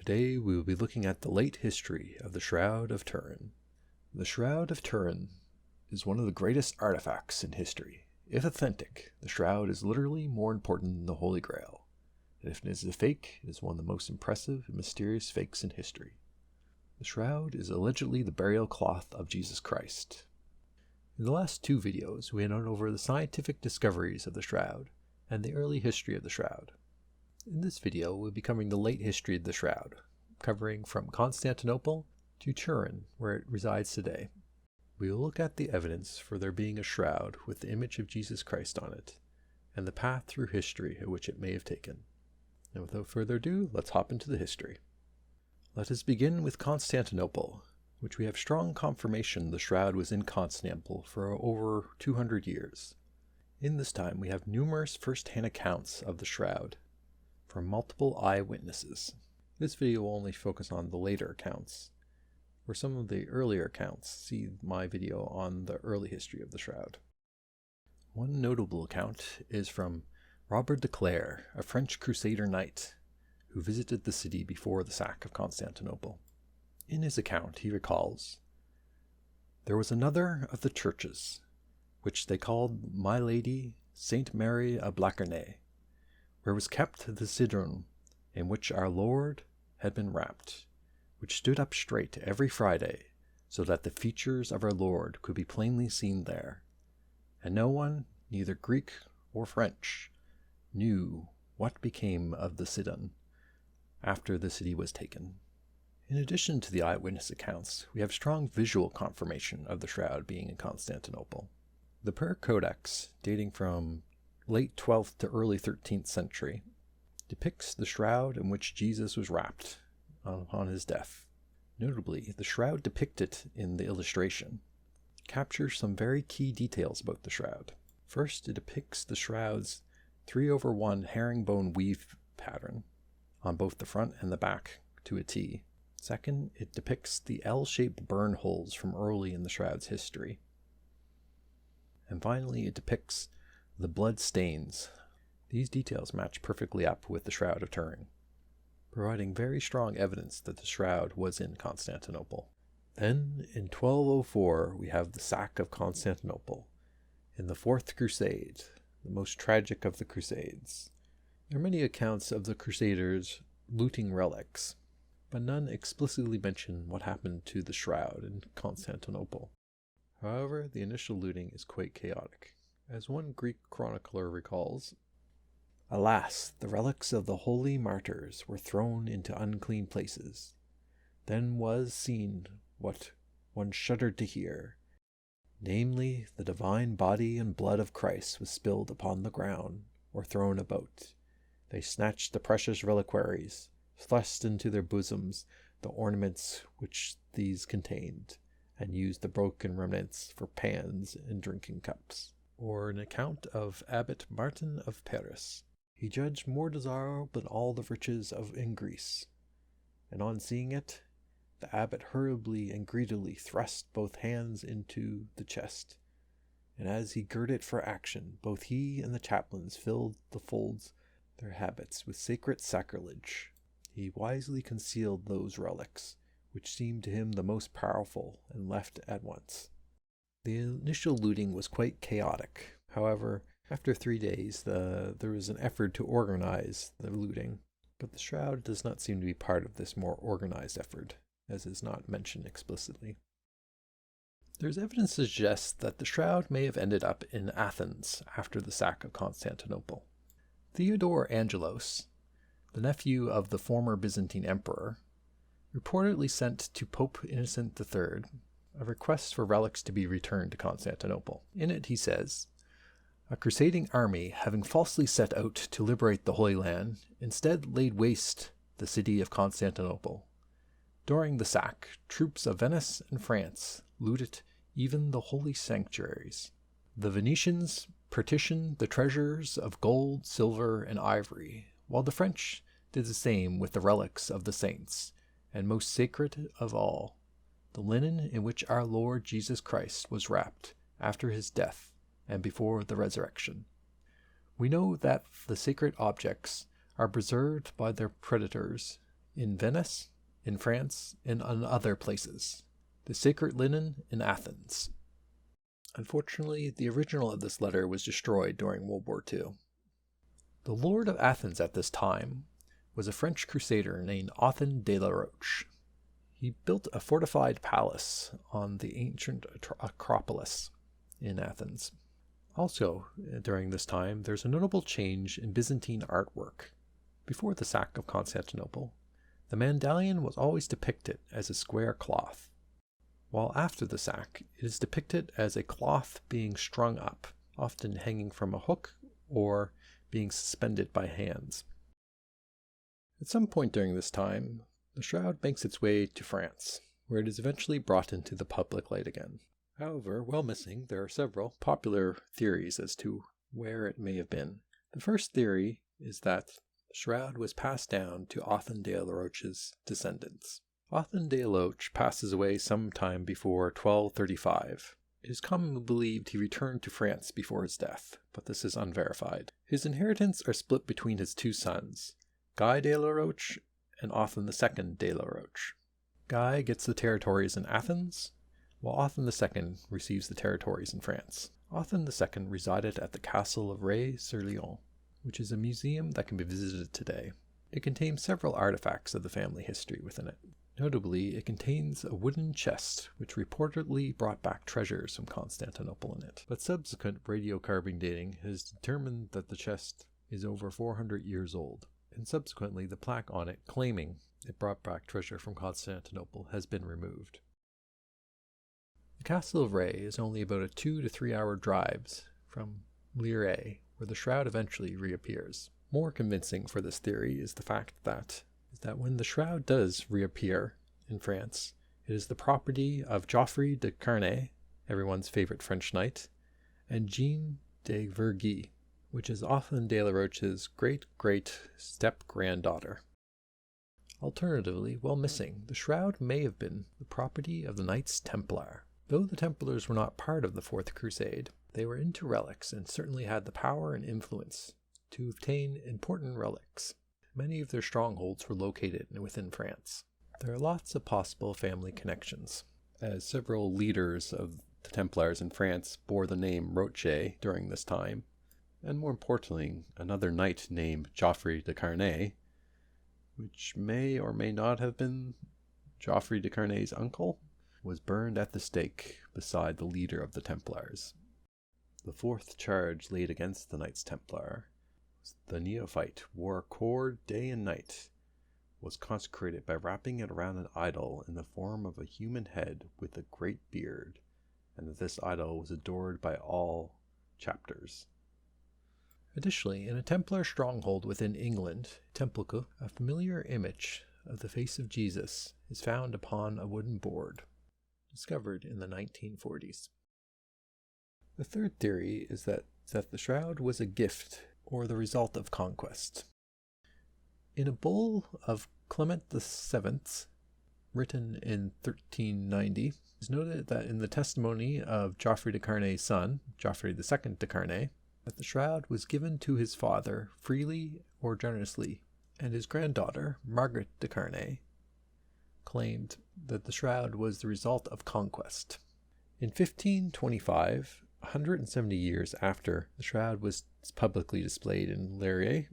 Today we will be looking at the late history of the Shroud of Turin. The Shroud of Turin is one of the greatest artifacts in history. If authentic, the Shroud is literally more important than the Holy Grail. And if it is a fake, it is one of the most impressive and mysterious fakes in history. The Shroud is allegedly the burial cloth of Jesus Christ. In the last two videos, we went over the scientific discoveries of the Shroud and the early history of the Shroud. In this video, we'll be covering the late history of the Shroud, covering from Constantinople to Turin, where it resides today. We will look at the evidence for there being a shroud with the image of Jesus Christ on it, and the path through history at which it may have taken. And without further ado, let's hop into the history. Let us begin with Constantinople, which we have strong confirmation the shroud was in Constantinople for over 200 years. In this time, we have numerous first-hand accounts of the shroud from multiple eyewitnesses. This video will only focus on the later accounts. For some of the earlier accounts, see my video on the early history of the shroud. One notable account is from Robert de Clare, a French crusader knight who visited the city before the sack of Constantinople. In his account, he recalls, "There was another of the churches, which they called My Lady Saint Mary of Blachernae, where was kept the Sidron, in which our Lord had been wrapped, which stood up straight every Friday, so that the features of our Lord could be plainly seen there, and no one, neither Greek or French, knew what became of the Sidon after the city was taken." In addition to the eyewitness accounts, we have strong visual confirmation of the shroud being in Constantinople. The Prayer Codex, dating from late 12th to early 13th century, depicts the shroud in which Jesus was wrapped upon his death. Notably, the shroud depicted in the illustration captures some very key details about the shroud. First, it depicts the shroud's 3/1 herringbone weave pattern on both the front and the back to a T. Second, it depicts the L-shaped burn holes from early in the shroud's history. And finally, it depicts the blood stains. These details match perfectly up with the Shroud of Turin, providing very strong evidence that the shroud was in Constantinople. Then, in 1204, we have the sack of Constantinople in the Fourth Crusade, the most tragic of the Crusades. There are many accounts of the Crusaders looting relics, but none explicitly mention what happened to the shroud in Constantinople. However, the initial looting is quite chaotic. As one Greek chronicler recalls, "Alas, the relics of the holy martyrs were thrown into unclean places. Then was seen what one shuddered to hear, namely, the divine body and blood of Christ was spilled upon the ground, or thrown about. They snatched the precious reliquaries, thrust into their bosoms the ornaments which these contained, and used the broken remnants for pans and drinking cups." Or an account of Abbot Martin of Paris. "He judged more desirable than all the riches in Greece, and on seeing it, the abbot hurriedly and greedily thrust both hands into the chest, and as he girded for action, both he and the chaplains filled the folds of their habits with sacred sacrilege. He wisely concealed those relics, which seemed to him the most powerful, and left at once." The initial looting was quite chaotic. However, after 3 days, there was an effort to organize the looting, but the shroud does not seem to be part of this more organized effort, as is not mentioned explicitly. There's evidence to suggest that the shroud may have ended up in Athens after the sack of Constantinople. Theodore Angelos, the nephew of the former Byzantine emperor, reportedly sent to Pope Innocent III a request for relics to be returned to Constantinople. In it he says, "A crusading army, having falsely set out to liberate the Holy Land, instead laid waste the city of Constantinople. During the sack, troops of Venice and France looted even the holy sanctuaries. The Venetians partitioned the treasures of gold, silver, and ivory, while the French did the same with the relics of the saints, and most sacred of all, the linen in which our Lord Jesus Christ was wrapped after his death and before the resurrection. We know that the sacred objects are preserved by their predators in Venice, in France, and in other places. The sacred linen in Athens. Unfortunately, the original of this letter was destroyed during World War II. The Lord of Athens at this time was a French crusader named Othon de la Roche. He built a fortified palace on the ancient Acropolis in Athens. Also, during this time, there's a notable change in Byzantine artwork. Before the sack of Constantinople, the medallion was always depicted as a square cloth, while after the sack, it is depicted as a cloth being strung up, often hanging from a hook or being suspended by hands. At some point during this time, the shroud makes its way to France, where it is eventually brought into the public light again. However, while missing, there are several popular theories as to where it may have been. The first theory is that the shroud was passed down to Othon de la Roche's descendants. Othon de la Roche passes away sometime before 1235. It is commonly believed he returned to France before his death, but this is unverified. His inheritance are split between his two sons, Guy de la Roche and Othon II de la Roche. Guy gets the territories in Athens, while Othon II receives the territories in France. Othon II resided at the castle of Rey-sur-Lyon, which is a museum that can be visited today. It contains several artifacts of the family history within it. Notably, it contains a wooden chest which reportedly brought back treasures from Constantinople in it, but subsequent radiocarbon dating has determined that the chest is over 400 years old, and subsequently the plaque on it claiming it brought back treasure from Constantinople has been removed. The Castle of Rey is only about a 2 to 3 hour drive from Lirey, where the shroud eventually reappears. More convincing for this theory is the fact that when the shroud does reappear in France, it is the property of Geoffrey de Carnay, everyone's favorite French knight, and Jeanne de Vergy, which is Othon de la Roche's great-great step-granddaughter. Alternatively, while missing, the shroud may have been the property of the Knights Templar. Though the Templars were not part of the Fourth Crusade, they were into relics and certainly had the power and influence to obtain important relics. Many of their strongholds were located within France. There are lots of possible family connections, as several leaders of the Templars in France bore the name Roche during this time, and more importantly, another knight named Geoffrey de Carnay, which may or may not have been Geoffrey de Carnay's uncle, was burned at the stake beside the leader of the Templars. The fourth charge laid against the Knights Templar was the neophyte wore a cord day and night, was consecrated by wrapping it around an idol in the form of a human head with a great beard, and that this idol was adored by all chapters. Additionally, in a Templar stronghold within England, Templeco, a familiar image of the face of Jesus is found upon a wooden board, discovered in the 1940s. The third theory is that the shroud was a gift or the result of conquest. In a bull of Clement VII, written in 1390, it is noted that in the testimony of Geoffrey de Carnay's son, Geoffrey II de Carnay, that the shroud was given to his father freely or generously, and his granddaughter, Margaret de Carnay, claimed that the shroud was the result of conquest. In 1525, 170 years after the shroud was publicly displayed in Lirey,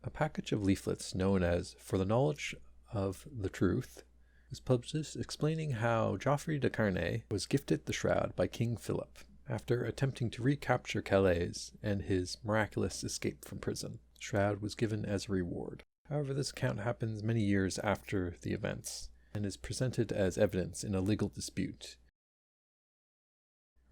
a package of leaflets known as For the Knowledge of the Truth was published explaining how Geoffrey de Carnay was gifted the shroud by King Philip after attempting to recapture Calais and his miraculous escape from prison. The shroud was given as a reward. However, this account happens many years after the events and is presented as evidence in a legal dispute.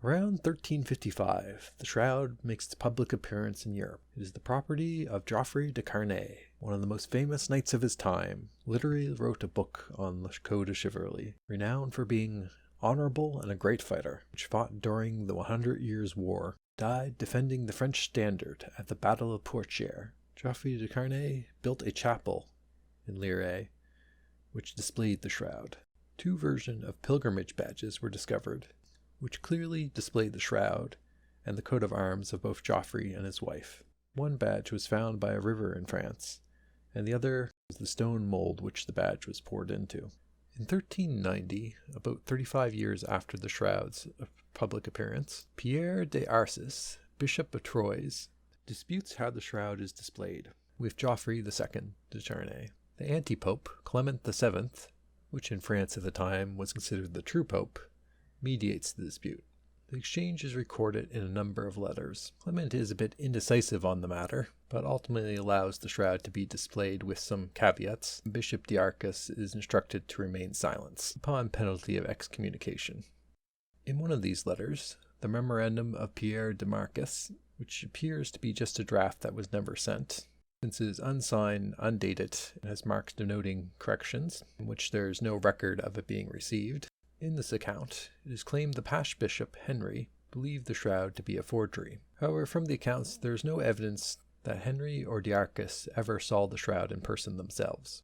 Around 1355, the shroud makes its public appearance in Europe. It is the property of Geoffrey de Carnay, one of the most famous knights of his time. Lirey wrote a book on the code of chivalry, renowned for being honorable and a great fighter, which fought during the 100 Years' War, died defending the French standard at the Battle of Poitiers. Geoffrey de Carnay built a chapel in Lirey, which displayed the shroud. Two versions of pilgrimage badges were discovered, which clearly displayed the shroud and the coat of arms of both Geoffrey and his wife. One badge was found by a river in France, and the other was the stone mold which the badge was poured into. In 1390, about 35 years after the shroud's public appearance, Pierre de Arcis, Bishop of Troyes, disputes how the shroud is displayed with Geoffrey II de Charnay. The anti-pope, Clement VII, which in France at the time was considered the true pope, mediates the dispute. The exchange is recorded in a number of letters. Clement is a bit indecisive on the matter, but ultimately allows the shroud to be displayed with some caveats. Bishop D'Arcis is instructed to remain silent, upon penalty of excommunication. In one of these letters, the memorandum of Pierre de Marquis, which appears to be just a draft that was never sent, since it is unsigned, undated, and has marks denoting corrections, in which there is no record of it being received. In this account, it is claimed the parish bishop, Henry, believed the shroud to be a forgery. However, from the accounts, there is no evidence that Henry or D'Arcis ever saw the shroud in person themselves.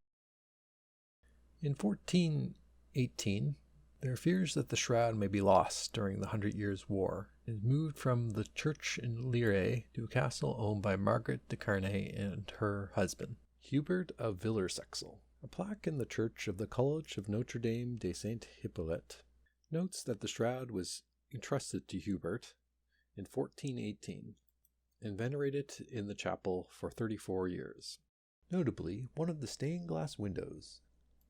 In 1418, there are fears that the shroud may be lost during the 100 Years' War. It is moved from the church in Lirey to a castle owned by Margaret de Carnay and her husband, Hubert of Villersexel. A plaque in the church of the College of Notre Dame de Saint Hippolyte notes that the shroud was entrusted to Hubert in 1418 and venerated in the chapel for 34 years. Notably, one of the stained glass windows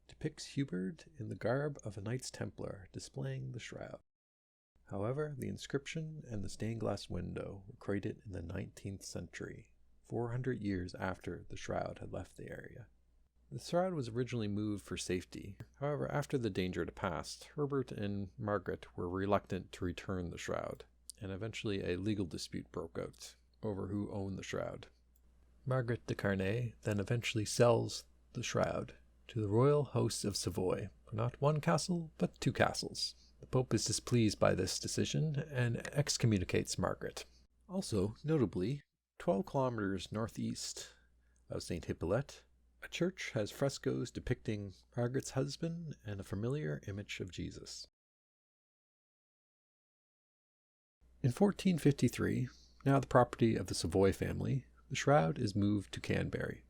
depicts Hubert in the garb of a Knights Templar displaying the shroud. However, the inscription and the stained glass window were created in the 19th century, 400 years after the shroud had left the area. The shroud was originally moved for safety. However, after the danger had passed, Herbert and Margaret were reluctant to return the shroud, and eventually a legal dispute broke out over who owned the shroud. Margaret de Carnay then eventually sells the shroud to the royal house of Savoy for not one castle, but 2 castles. The Pope is displeased by this decision and excommunicates Margaret. Also, notably, 12 kilometers northeast of St. Hippolyte, a church has frescoes depicting Margaret's husband and a familiar image of Jesus. In 1453, now the property of the Savoy family, the shroud is moved to Chambery.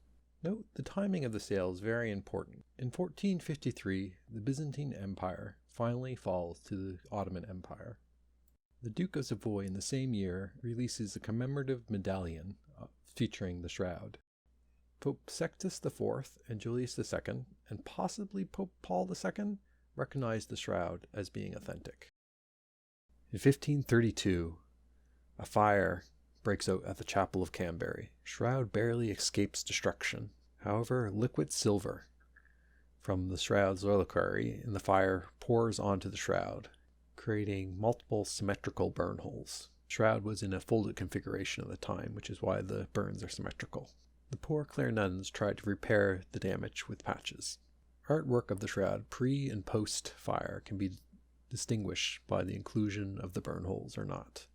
Note the timing of the sale is very important. In 1453, the Byzantine Empire finally falls to the Ottoman Empire. The Duke of Savoy in the same year releases a commemorative medallion featuring the shroud. Pope Sextus IV and Julius II, and possibly Pope Paul II, recognized the shroud as being authentic. In 1532, a fire breaks out at the chapel of Chambery. Shroud barely escapes destruction. However, liquid silver from the shroud's reliquary in the fire pours onto the shroud, creating multiple symmetrical burn holes. The shroud was in a folded configuration at the time, which is why the burns are symmetrical. The poor Clare nuns tried to repair the damage with patches. Artwork of the shroud pre and post fire can be distinguished by the inclusion of the burn holes or not.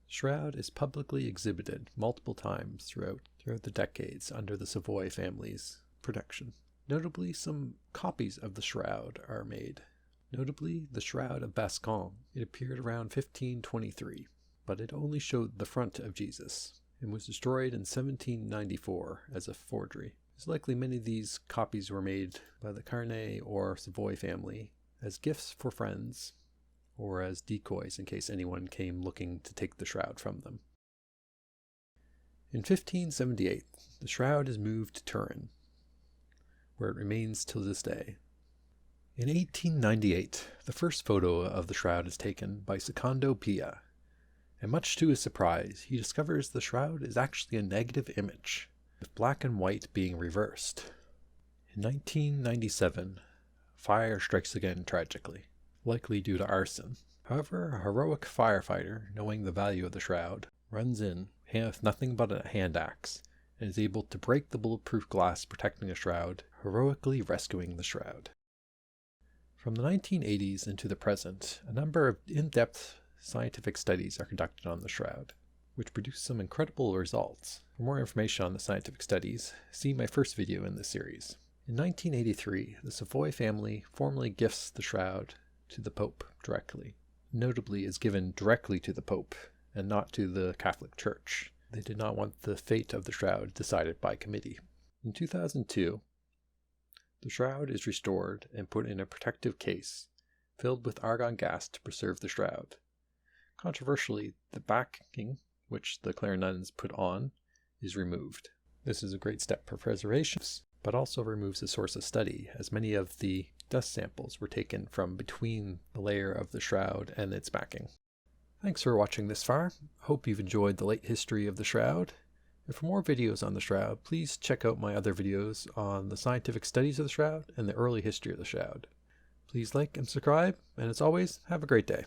The shroud is publicly exhibited multiple times throughout the decades under the Savoy family's protection. Notably, some copies of the shroud are made. Notably, the Shroud of Bascom. It appeared around 1523, but it only showed the front of Jesus, and was destroyed in 1794 as a forgery. It's likely many of these copies were made by the Carnay or Savoy family as gifts for friends, or as decoys in case anyone came looking to take the shroud from them. In 1578, the shroud is moved to Turin, where it remains till this day. In 1898, the first photo of the shroud is taken by Secondo Pia, and much to his surprise, he discovers the shroud is actually a negative image, with black and white being reversed. In 1997, fire strikes again tragically, likely due to arson. However, a heroic firefighter, knowing the value of the shroud, runs in with nothing but a hand axe, and is able to break the bulletproof glass protecting the shroud, heroically rescuing the shroud. From the 1980s into the present, a number of in-depth scientific studies are conducted on the shroud, which produce some incredible results. For more information on the scientific studies, see my first video in this series. In 1983, the Savoy family formally gifts the shroud to the Pope directly. Notably, is given directly to the Pope and not to the Catholic Church. They did not want the fate of the shroud decided by committee. In 2002, the shroud is restored and put in a protective case filled with argon gas to preserve the shroud. Controversially, the backing, which the Clare nuns put on, is removed. This is a great step for preservation, but also removes a source of study, as many of the dust samples were taken from between the layer of the shroud and its backing. Thanks for watching this far. Hope you've enjoyed the late history of the shroud. And for more videos on the shroud, please check out my other videos on the scientific studies of the shroud and the early history of the shroud. Please like and subscribe, and as always, have a great day.